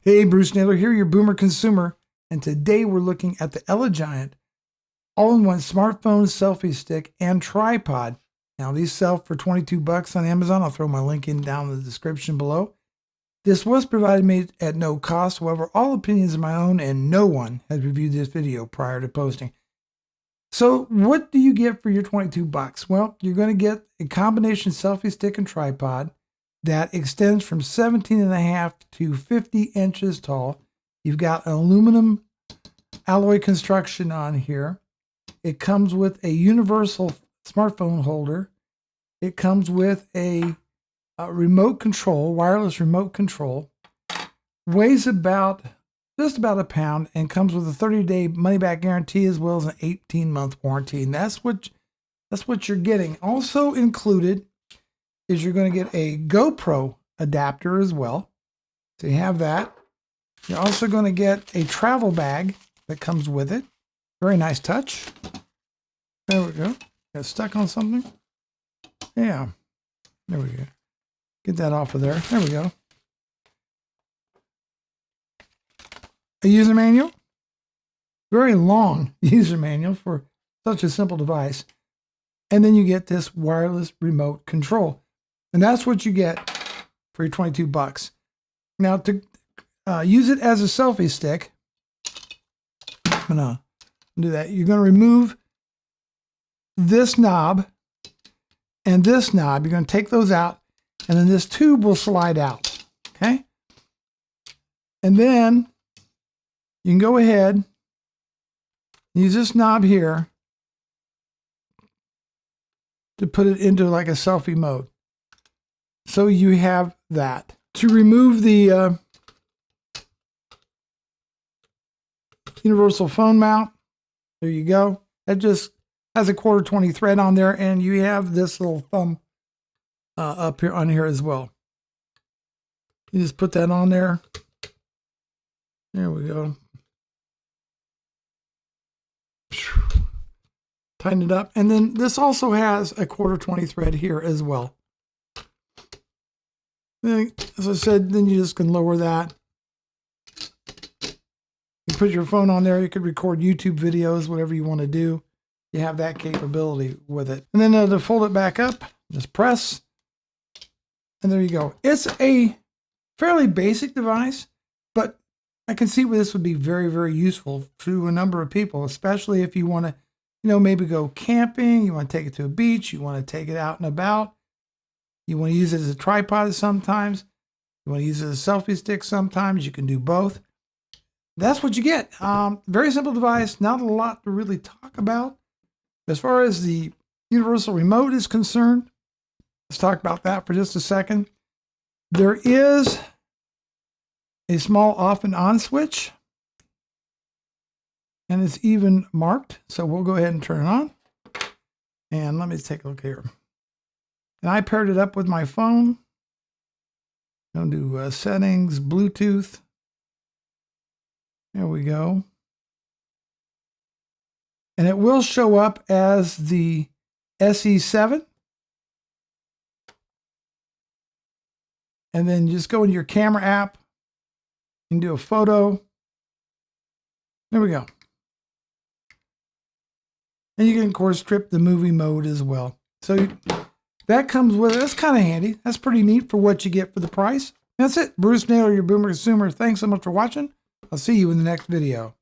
Hey, Bruce Naylor here, your boomer consumer, and today we're looking at the Elegiant all-in-one smartphone selfie stick and tripod. Now these sell for $22 on Amazon. I'll throw my link in down in the description below. This was provided me at no cost. However, all opinions are my own and no one has reviewed this video prior to posting. So what do you get for your $22? Well, you're going to get a combination selfie stick and tripod that extends from 17.5 to 50 inches tall. You've got an aluminum alloy construction on here. It comes with a universal smartphone holder. It comes with a remote control, wireless remote control. Weighs just about a pound and comes with a 30-day money-back guarantee as well as an 18-month warranty. And that's what you're getting. Also included is you're going to get a GoPro adapter as well. So you have that. You're also going to get a travel bag that comes with it. Very nice touch. There we go. Got stuck on something. Yeah. There we go. Get that off of there. There we go. A user manual. Very long user manual for such a simple device. And then you get this wireless remote control. And that's what you get for your $22. Now to use it as a selfie stick, I'm gonna do that. You're gonna remove this knob and this knob. You're gonna take those out, and then this tube will slide out. Okay. And then you can go ahead and use this knob here to put it into like a selfie mode. So you have that. To remove the universal phone mount, there you go. That just has a 1/4-20 thread on there, and you have this little thumb up here on here as well. You just put that on there. There we go. Tighten it up. And then this also has a 1/4-20 thread here as well. Then, as I said, then you just can lower that. You put your phone on there. You could record YouTube videos, whatever you want to do. You have that capability with it. And then to fold it back up, just press. And there you go. It's a fairly basic device, but I can see where this would be very, very useful to a number of people, especially if you want to, maybe go camping. You want to take it to a beach. You want to take it out and about. You want to use it as a tripod sometimes. You want to use it as a selfie stick sometimes. You can do both. That's what you get. Very simple device. Not a lot to really talk about. As far as the universal remote is concerned, let's talk about that for just a second. There is a small off and on switch. And it's even marked. So we'll go ahead and turn it on. And let me take a look here. And I paired it up with my phone. I'm going to do settings, Bluetooth. There we go. And it will show up as the SE7. And then just go into your camera app and do a photo. There we go. And you can, of course, trip the movie mode as well. So that comes with it. That's kind of handy. That's pretty neat for what you get for the price. That's it. Bruce Naylor, your boomer consumer. Thanks so much for watching. I'll see you in the next video.